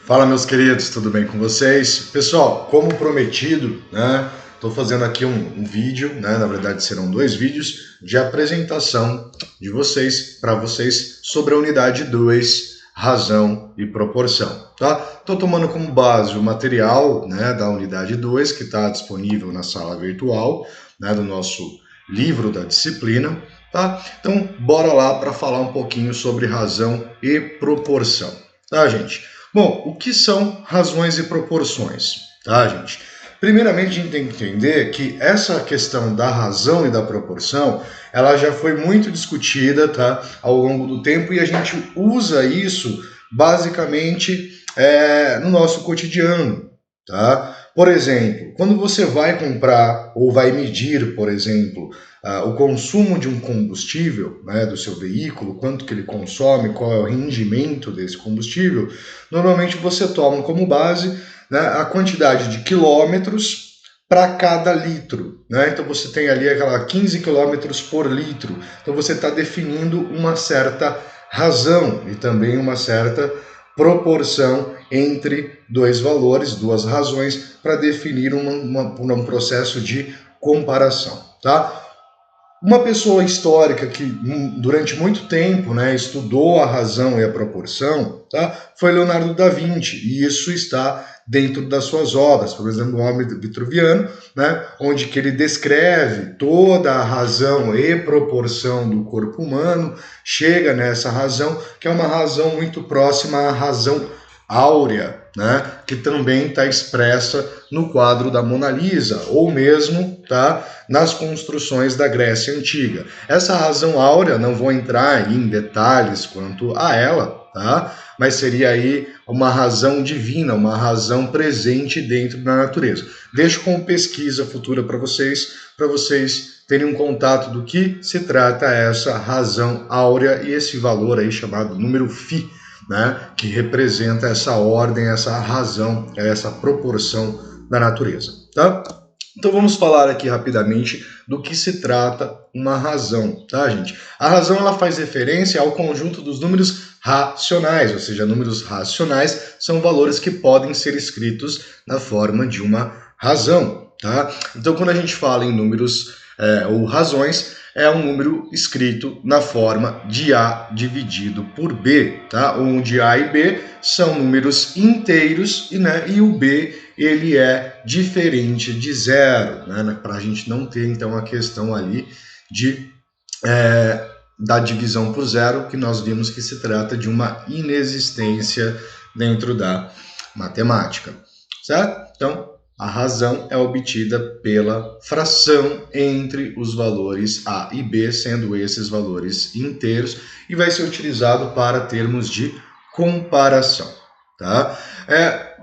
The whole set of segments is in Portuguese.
Fala, meus queridos, tudo bem com vocês? Pessoal, como prometido, né? Estou fazendo aqui um vídeo, né? Na verdade serão dois vídeos de apresentação de vocês, para vocês, sobre a unidade 2, razão e proporção, tá? Estou tomando como base o material, né, da unidade 2, que está disponível na sala virtual, né, do nosso livro da disciplina, tá? Então, bora lá para falar um pouquinho sobre razão e proporção, tá, gente? Bom, o que são razões e proporções, tá, gente? Primeiramente, a gente tem que entender que essa questão da razão e da proporção, ela já foi muito discutida, tá, ao longo do tempo, e a gente usa isso basicamente no nosso cotidiano, tá? Por exemplo, quando você vai comprar ou vai medir, por exemplo, o consumo de um combustível, né, do seu veículo, quanto que ele consome, qual é o rendimento desse combustível, normalmente você toma como base, né, a quantidade de quilômetros para cada litro, né? Então você tem ali aquela 15 quilômetros por litro. Então você está definindo uma certa razão e também uma certa proporção entre dois valores, duas razões, para definir um processo de comparação, tá? Uma pessoa histórica que durante muito tempo, né, estudou a razão e a proporção, tá, foi Leonardo da Vinci, e isso está dentro das suas obras, por exemplo, o Homem Vitruviano, né, onde que ele descreve toda a razão e proporção do corpo humano, chega nessa razão, que é uma razão muito próxima à razão áurea, né, que também está expressa no quadro da Mona Lisa, ou mesmo, tá, nas construções da Grécia Antiga. Essa razão áurea, não vou entrar em detalhes quanto a ela, tá, mas seria aí uma razão divina, uma razão presente dentro da natureza. Deixo como pesquisa futura para vocês terem um contato do que se trata essa razão áurea e esse valor aí chamado número φ, né, que representa essa ordem, essa razão, essa proporção da natureza, tá? Então vamos falar aqui rapidamente do que se trata uma razão, tá, gente? A razão, ela faz referência ao conjunto dos números racionais, ou seja, números racionais são valores que podem ser escritos na forma de uma razão, tá? Então quando a gente fala em números ou razões, é um número escrito na forma de A dividido por B, tá? Onde A e B são números inteiros e o B ele é diferente de zero, né? Para a gente não ter então a questão ali da divisão por zero, que nós vimos que se trata de uma inexistência dentro da matemática, certo? Então, a razão é obtida pela fração entre os valores A e B, sendo esses valores inteiros, e vai ser utilizado para termos de comparação, tá?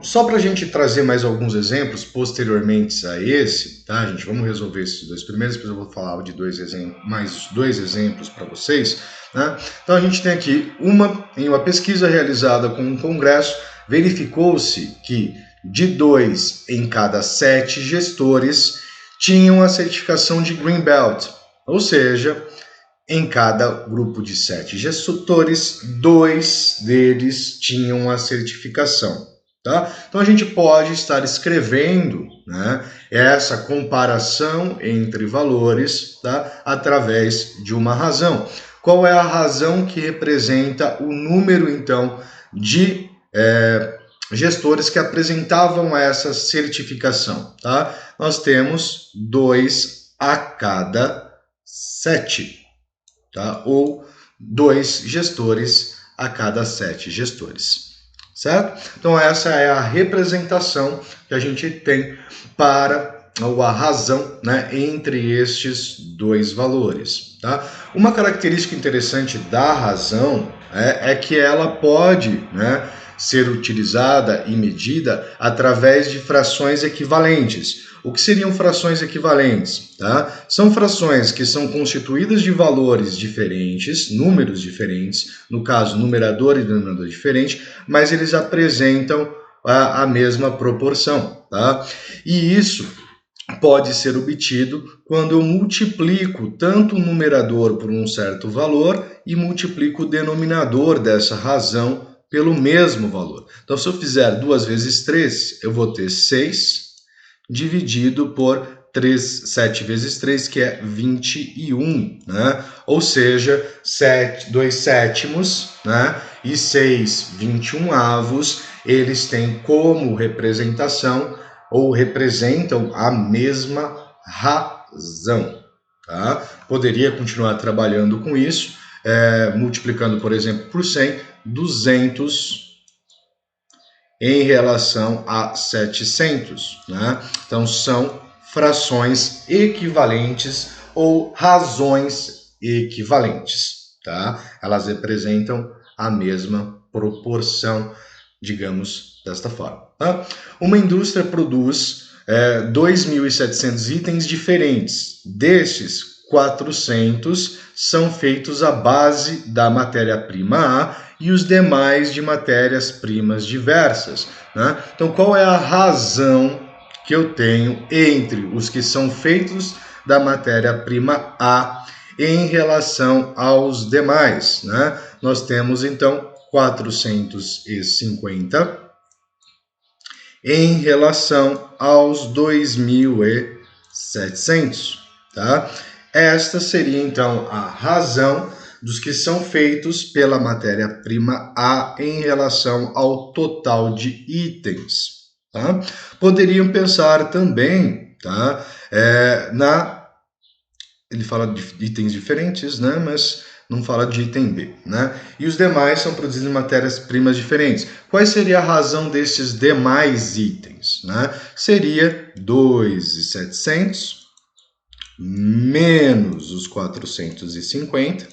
Só para a gente trazer mais alguns exemplos posteriormente a esse, tá, gente? Vamos resolver esses dois primeiros, depois eu vou falar de mais dois exemplos para vocês, né? Então a gente tem aqui em uma pesquisa realizada com um congresso, verificou-se que de 2 em cada 7 gestores tinham a certificação de Green Belt, ou seja, em cada grupo de 7 gestores, 2 deles tinham a certificação, tá? Então a gente pode estar escrevendo, né, essa comparação entre valores, tá, através de uma razão. Qual é a razão que representa o número, então, de gestores que apresentavam essa certificação, tá? Nós temos 2 a cada 7, tá? Ou 2 gestores a cada 7 gestores, certo? Então essa é a representação que a gente tem para a razão, né, entre estes dois valores, tá? Uma característica interessante da razão é que ela pode, né, ser utilizada e medida através de frações equivalentes. O que seriam frações equivalentes? Tá? São frações que são constituídas de valores diferentes, números diferentes, no caso, numerador e denominador diferente, mas eles apresentam a mesma proporção. Tá? E isso pode ser obtido quando eu multiplico tanto o numerador por um certo valor e multiplico o denominador dessa razão pelo mesmo valor. Então, se eu fizer 2 vezes 3, eu vou ter 6 dividido por 7 vezes 3, que é 21, né? Ou seja, 2 sétimos, né? E 6 21avos, eles têm como representação ou representam a mesma razão, tá? Poderia continuar trabalhando com isso, multiplicando, por exemplo, por 100, 200 em relação a 700, né? Então, são frações equivalentes ou razões equivalentes, tá? Elas representam a mesma proporção, digamos desta forma, tá? Uma indústria produz 2.700 itens diferentes. Destes, 400 são feitos à base da matéria-prima A e os demais de matérias-primas diversas, né? Então, qual é a razão que eu tenho entre os que são feitos da matéria-prima A em relação aos demais, né? Nós temos, então, 450 em relação aos 2.700, tá? Esta seria, então, a razão dos que são feitos pela matéria-prima A em relação ao total de itens, tá? Poderiam pensar também, tá? Ele fala de itens diferentes, né? Mas não fala de item B, né? E os demais são produzidos em matérias-primas diferentes. Qual seria a razão desses demais itens, né? Seria 2.700 menos os 450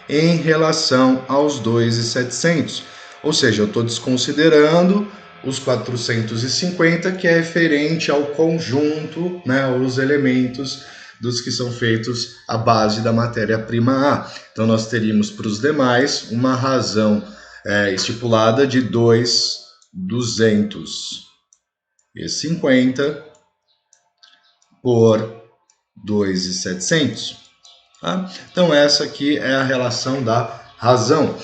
em relação aos 2.700. Ou seja, eu estou desconsiderando os 450, que é referente ao conjunto, né, os elementos dos que são feitos à base da matéria-prima A. Então, nós teríamos para os demais uma razão estipulada de 2.250 por 2.700. Tá? Então, essa aqui é a relação da razão.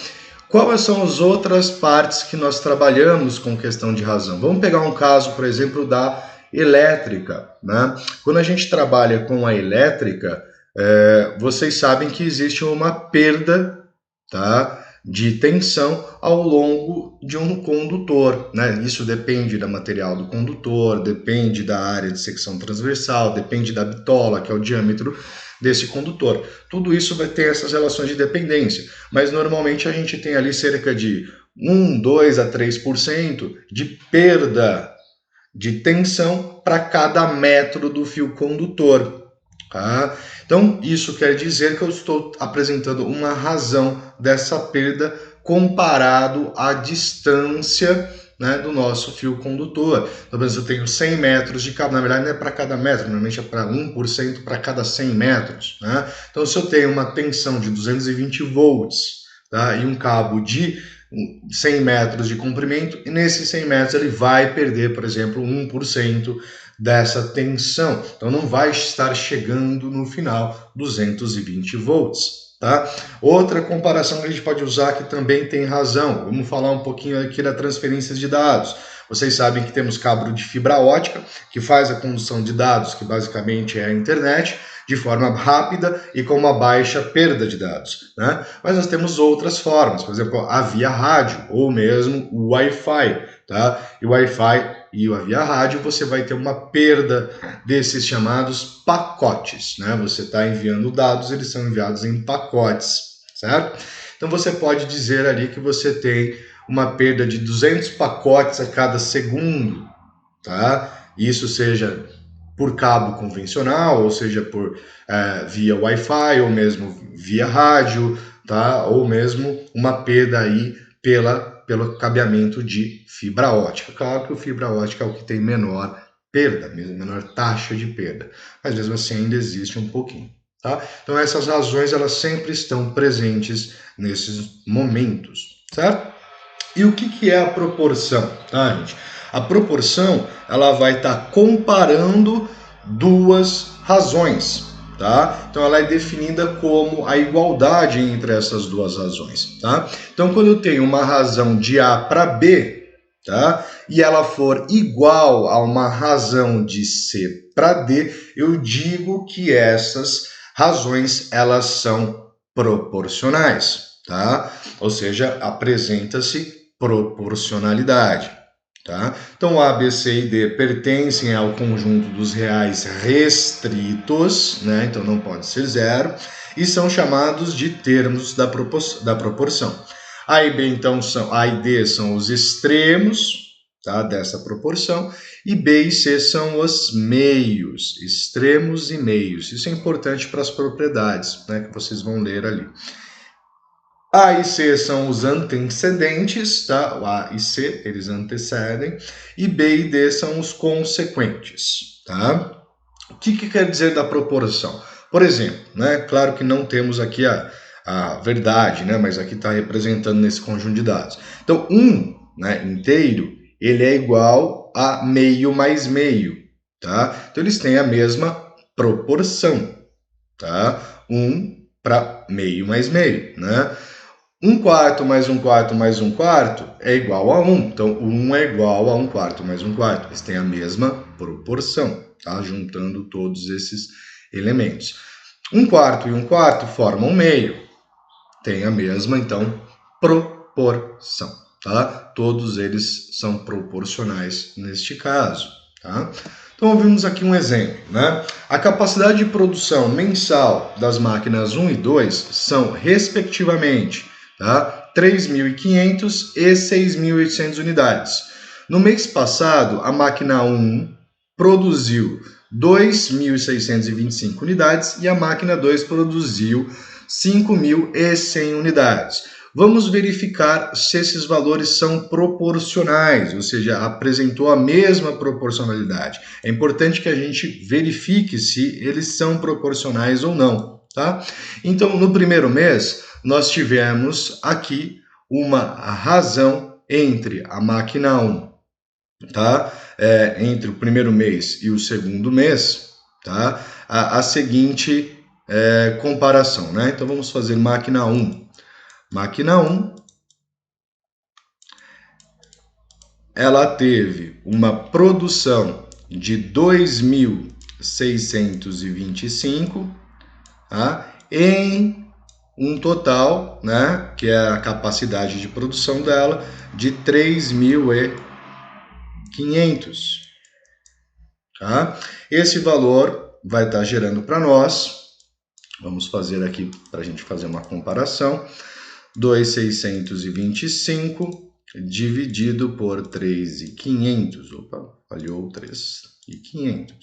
Quais são as outras partes que nós trabalhamos com questão de razão? Vamos pegar um caso, por exemplo, da elétrica, né? Quando a gente trabalha com a elétrica, vocês sabem que existe uma perda, tá, de tensão ao longo de um condutor, né? Isso depende do material do condutor, depende da área de secção transversal, depende da bitola, que é o diâmetro desse condutor. Tudo isso vai ter essas relações de dependência, mas normalmente a gente tem ali cerca de 1, 2 a 3% de perda de tensão para cada metro do fio condutor. Tá? Então, isso quer dizer que eu estou apresentando uma razão dessa perda comparado à distância, né, do nosso fio condutor. Então, eu tenho 100 metros de cabo, na verdade não é para cada metro, normalmente é para 1% para cada 100 metros. Né? Então, se eu tenho uma tensão de 220 volts, tá, e um cabo de 100 metros de comprimento, e nesses 100 metros ele vai perder, por exemplo, 1% dessa tensão. Então, não vai estar chegando no final 220 volts. Tá? Outra comparação que a gente pode usar que também tem razão. Vamos falar um pouquinho aqui da transferência de dados. Vocês sabem que temos cabo de fibra ótica, que faz a condução de dados, que basicamente é a internet, de forma rápida e com uma baixa perda de dados, né? Mas nós temos outras formas, por exemplo, a via rádio ou mesmo o Wi-Fi, tá? E o Wi-Fi e a via rádio você vai ter uma perda desses chamados pacotes, né? Você está enviando dados, eles são enviados em pacotes, certo? Então você pode dizer ali que você tem uma perda de 200 pacotes a cada segundo, tá? Isso seja por cabo convencional, ou seja, por via Wi-Fi, ou mesmo via rádio, tá? Ou mesmo uma perda aí pelo cabeamento de fibra ótica. Claro que o fibra ótica é o que tem menor perda, menor taxa de perda, mas mesmo assim ainda existe um pouquinho. Tá? Então essas razões elas sempre estão presentes nesses momentos, certo? E o que é a proporção, tá, gente? A proporção ela vai estar comparando duas razões, tá? Então ela é definida como a igualdade entre essas duas razões, tá? Então quando eu tenho uma razão de A para B, tá? E ela for igual a uma razão de C para D, eu digo que essas razões elas são proporcionais, tá? Ou seja, apresenta-se proporcionalidade. Tá? Então, A, B, C e D pertencem ao conjunto dos reais restritos, né? Então não pode ser zero, e são chamados de termos da proporção. A e B, então, A e D são os extremos, tá? Dessa proporção, e B e C são os meios, extremos e meios. Isso é importante para as propriedades, né? Que vocês vão ler ali. A e C são os antecedentes, tá? O A e C, eles antecedem, e B e D são os consequentes, tá? O que quer dizer da proporção? Por exemplo, né? Claro que não temos aqui a verdade, né? Mas aqui está representando nesse conjunto de dados. Então, né, inteiro, ele é igual a meio mais meio, tá? Então, eles têm a mesma proporção, tá? 1 para meio mais meio, né? 1/4 mais 1/4 mais 1/4 é igual a 1. Então, 1 é igual a 1/4 mais 1/4. Eles têm a mesma proporção, tá? Juntando todos esses elementos. 1/4 e 1/4 formam meio. Tem a mesma, então, proporção, tá? Todos eles são proporcionais neste caso, tá? Então, vimos aqui um exemplo, né? A capacidade de produção mensal das máquinas 1 e 2 são, respectivamente, tá? 3.500 e 6.800 unidades. No mês passado, a máquina 1 produziu 2.625 unidades e a máquina 2 produziu 5.100 unidades. Vamos verificar se esses valores são proporcionais, ou seja, apresentou a mesma proporcionalidade. É importante que a gente verifique se eles são proporcionais ou não, tá? Então, no primeiro mês, nós tivemos aqui uma razão entre a máquina 1, tá? Entre o primeiro mês e o segundo mês, tá? A seguinte comparação, né? Então, vamos fazer máquina 1. Máquina 1, ela teve uma produção de 2.625, tá? Em um total, né, que é a capacidade de produção dela, de 3.500. Tá? Esse valor vai estar gerando para nós, vamos fazer aqui para a gente fazer uma comparação, 2.625 dividido por 3.500, opa, falhou 3.500.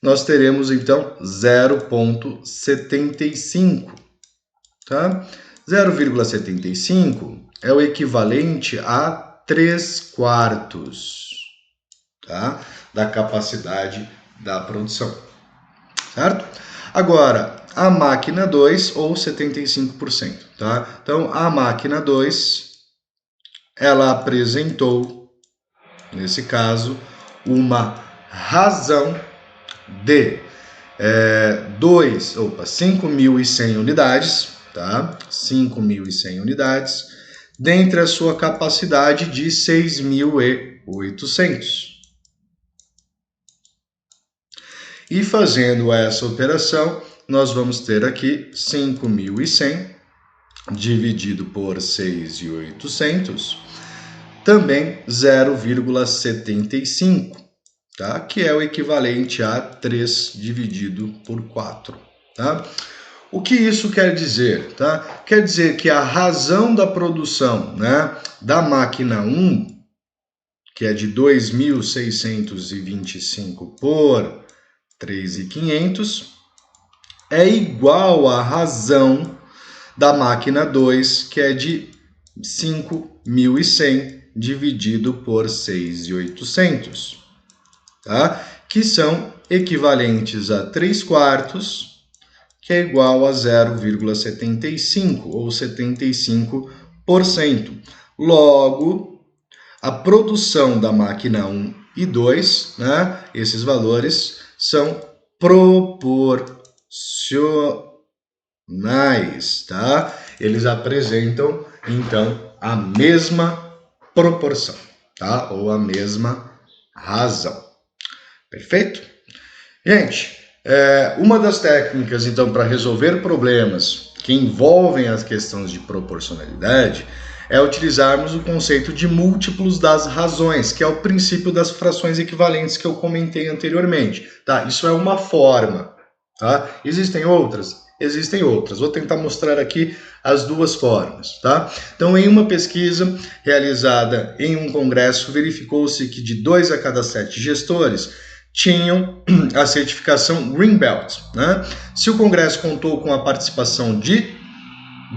Nós teremos, então, 0,75, tá? 0,75 é o equivalente a 3/4, tá? Da capacidade da produção, certo? Agora, a máquina 2, ou 75%, tá? Então, a máquina 2, ela apresentou, nesse caso, uma razão de 5.100 unidades, tá? 5.100 unidades, dentre a sua capacidade de 6.800. E fazendo essa operação, nós vamos ter aqui 5.100 dividido por 6.800, também 0,75, tá? Que é o equivalente a 3 dividido por 4. Tá? O que isso quer dizer? Tá? Quer dizer que a razão da produção, né, da máquina 1, que é de 2.625 por 3.500, é igual à razão da máquina 2, que é de 5.100 dividido por 6.800, tá? Que são equivalentes a 3/4, que é igual a 0,75 ou 75%. Logo, a produção da máquina 1 e 2, né, esses valores são proporcionais, tá? Eles apresentam, então, a mesma proporção, tá? Ou a mesma razão. Perfeito? Gente, uma das técnicas, então, para resolver problemas que envolvem as questões de proporcionalidade é utilizarmos o conceito de múltiplos das razões, que é o princípio das frações equivalentes que eu comentei anteriormente. Tá? Isso é uma forma. Tá? Existem outras? Existem outras. Vou tentar mostrar aqui as duas formas. Tá? Então, em uma pesquisa realizada em um congresso, verificou-se que de 2 a cada 7 gestores tinham a certificação Green Belt. Né? Se o congresso contou com a participação de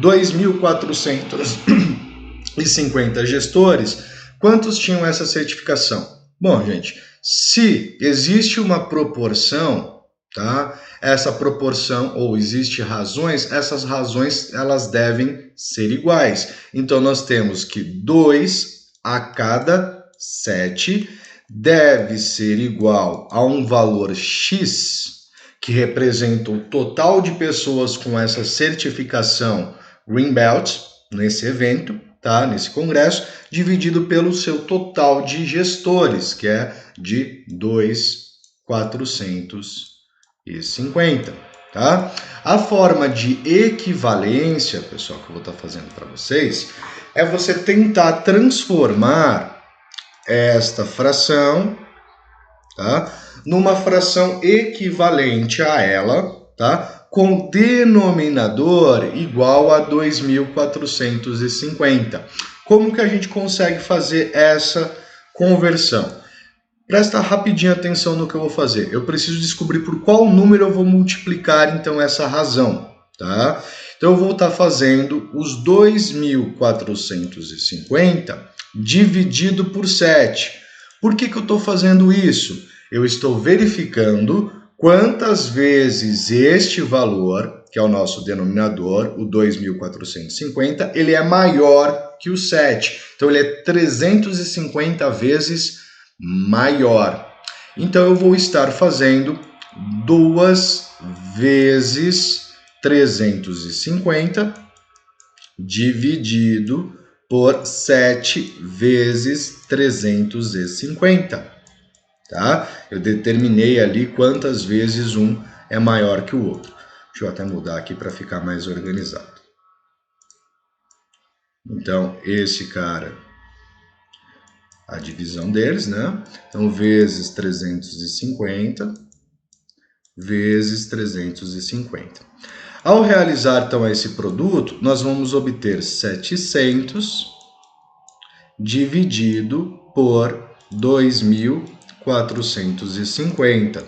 2.450 gestores, quantos tinham essa certificação? Bom, gente, se existe uma proporção, tá? Essa proporção, ou existe razões, essas razões elas devem ser iguais. Então, nós temos que 2 a cada 7 deve ser igual a um valor X, que representa o total de pessoas com essa certificação Green Belt nesse evento, tá? Nesse congresso, dividido pelo seu total de gestores, que é de 2.450, tá? A forma de equivalência, pessoal, que eu vou estar fazendo para vocês, é você tentar transformar esta fração, tá, numa fração equivalente a ela, tá, com denominador igual a 2.450. Como que a gente consegue fazer essa conversão? Presta rapidinho atenção no que eu vou fazer. Eu preciso descobrir por qual número eu vou multiplicar, então, essa razão, tá? Então, eu vou estar fazendo os 2.450 dividido por 7. Por que eu estou fazendo isso? Eu estou verificando quantas vezes este valor, que é o nosso denominador, o 2.450, ele é maior que o 7. Então, ele é 350 vezes maior. Então, eu vou estar fazendo 2 vezes 350 dividido por 7 vezes 350, tá? Eu determinei ali quantas vezes um é maior que o outro. Deixa eu até mudar aqui para ficar mais organizado. Então, esse cara, a divisão deles, né? Então, vezes 350 vezes 350. Ao realizar, então, esse produto, nós vamos obter 700 dividido por 2.450,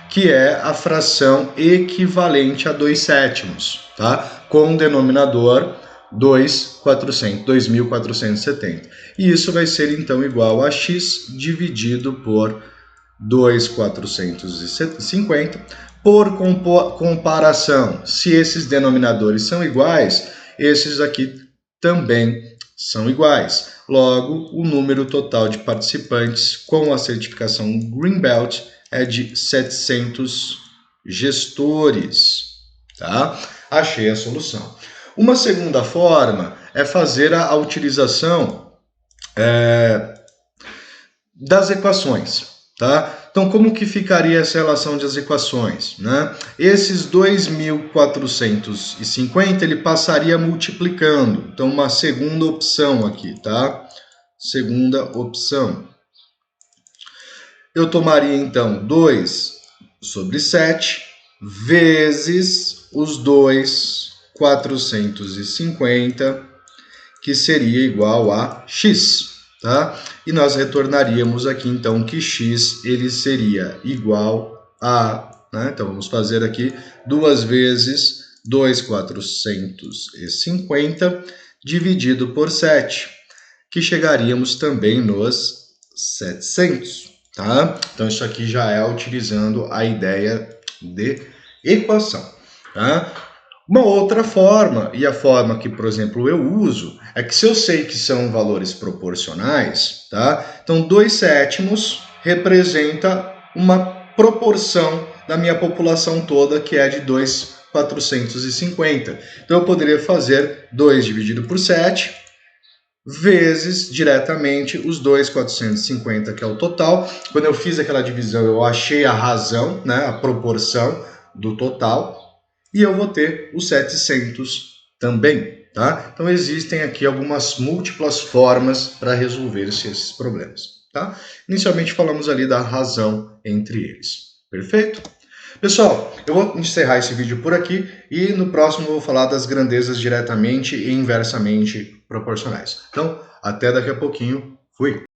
que é a fração equivalente a 2/7, tá? Com o denominador 2.470. E isso vai ser, então, igual a x dividido por 2.450. Por comparação, se esses denominadores são iguais, esses aqui também são iguais. Logo, o número total de participantes com a certificação Green Belt é de 700 gestores, tá? Achei a solução. Uma segunda forma é fazer a utilização das equações, tá? Então, como que ficaria essa relação das equações, né? Esses 2.450, ele passaria multiplicando. Então, uma segunda opção aqui, tá? Segunda opção. Eu tomaria, então, 2 sobre 7 vezes os 2.450, que seria igual a x. Tá? E nós retornaríamos aqui, então, que x ele seria igual a... Né? Então, vamos fazer aqui 2 vezes 2.450 dividido por 7, que chegaríamos também nos 700. Tá? Então, isso aqui já é utilizando a ideia de equação. Tá? Uma outra forma, e a forma que, por exemplo, eu uso, é que se eu sei que são valores proporcionais, tá? Então, 2/7 representa uma proporção da minha população toda, que é de 2.450. Então eu poderia fazer 2 dividido por 7 vezes diretamente os 2.450, que é o total. Quando eu fiz aquela divisão, eu achei a razão, né, a proporção do total, e eu vou ter os 700 também, tá? Então existem aqui algumas múltiplas formas para resolver esses problemas, tá? Inicialmente falamos ali da razão entre eles, perfeito? Pessoal, eu vou encerrar esse vídeo por aqui e no próximo eu vou falar das grandezas diretamente e inversamente proporcionais. Então, até daqui a pouquinho. Fui!